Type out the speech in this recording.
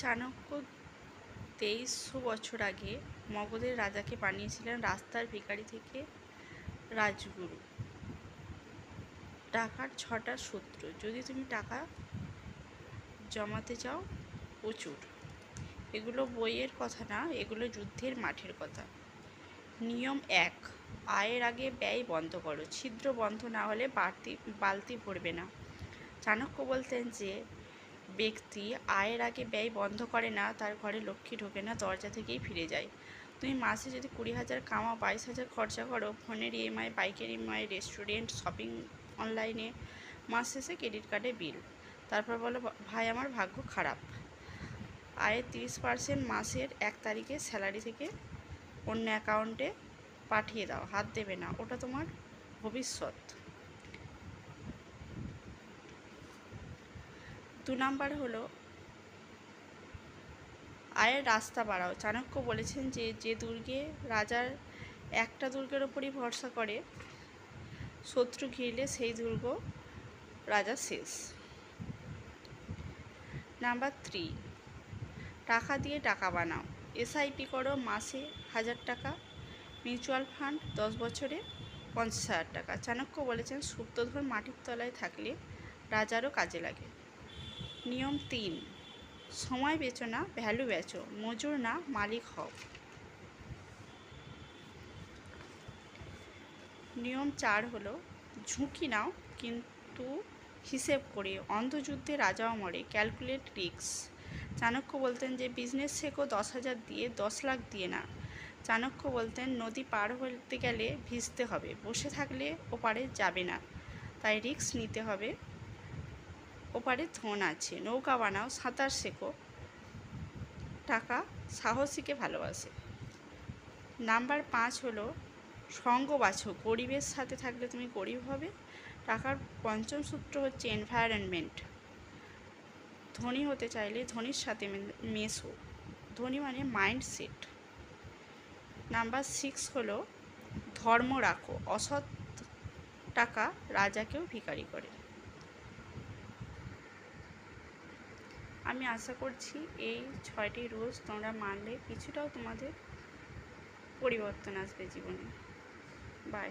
চাণক্য 2300 বছর আগে মগধের রাজাকে বানিয়েছিলেন রাস্তার ভিখারি থেকে রাজগুরু। টাকার 6টা সূত্র যদি তুমি টাকা জমাতে চাও প্রচুর। এগুলো বইয়ের কথা না, এগুলো যুদ্ধের মাঠের কথা। নিয়ম 1, আয়ের আগে ব্যয় বন্ধ করো। ছিদ্র বন্ধ না হলে বালতি ভরবে না। চাণক্য বলতেন যে ব্যক্তি আয়ের আগে ব্যয় বন্ধ করে না তার ঘরে লক্ষ্মী ঢোকে না, দরজা থেকেই ফিরে যায়। তুমি মাসে যদি 20,000 কামাও, 22,000 খরচা করো, ফোনের ইএমআই, বাইকের ইএমআই, রেস্টুরেন্ট, শপিং, অনলাইনে, মাস শেষে ক্রেডিট কার্ডে বিল। তারপর বলো ভাই আমার ভাগ্য খারাপ। আয়ের 30% মাসের 1 তারিখে স্যালারি থেকে অন্য অ্যাকাউন্টে পাঠিয়ে দাও, হাত দেবে না, ওটা তোমার ভবিষ্যৎ। 2 নাম্বার হলো আয়ের রাস্তা বাড়াও। চাণক্য বলেছেন যে যে দুর্গে রাজার একটা দুর্গের ওপরই ভরসা করে, শত্রু ঘিরলে সেই দুর্গ রাজা শেষ। নাম্বার 3, টাকা দিয়ে টাকা বানাও। এসআইপি করো, মাসে 1000 টাকা। মিউচুয়াল ফান্ড 10 বছরে 50,000 টাকা। চাণক্য বলেছেন সুপ্তধন মাটির তলায় থাকলে রাজারও কাজে লাগে। নিয়ম 3, সময় বেচো না, ভ্যালু বেচো। মজুর না, মালিক হও। নিয়ম 4 হলো ঝুঁকি নাও কিন্তু হিসেব করে। অন্ধযুদ্ধে রাজাও মরে, ক্যালকুলেট রিস্ক। চাণক্য বলতেন যে বিজনেস শেখো 10,000 দিয়ে, 10 লাখ দিয়ে না। চাণক্য বলতেন নদী পার হতে গেলে ভিজতে হবে, বসে থাকলে ওপারে যাবে না, তাই রিস্ক নিতে হবে। ওপারে ধন আছে। নৌকা বানাও, সাঁতার শেখো, টাকা সাহসীকে ভালোবাসে। নাম্বার 5 হলো সঙ্গ বাছো। গরিবের সাথে থাকলে তুমি গরিব হবে। টাকার 5ম সূত্র হচ্ছে এনভায়রনমেন্ট। ধনী হতে চাইলে ধনীর সাথে মেশো। ধনী মানে মাইন্ডসেট। নাম্বার 6 হলো ধর্ম রাখো। অসৎ টাকা রাজাকেও ভিখারি করে। আমি আশা করছি এই 6টি রুলস তোমরা মানলে কিছুটাও তোমাদের পরিবর্তন আসবে জীবনে। বাই।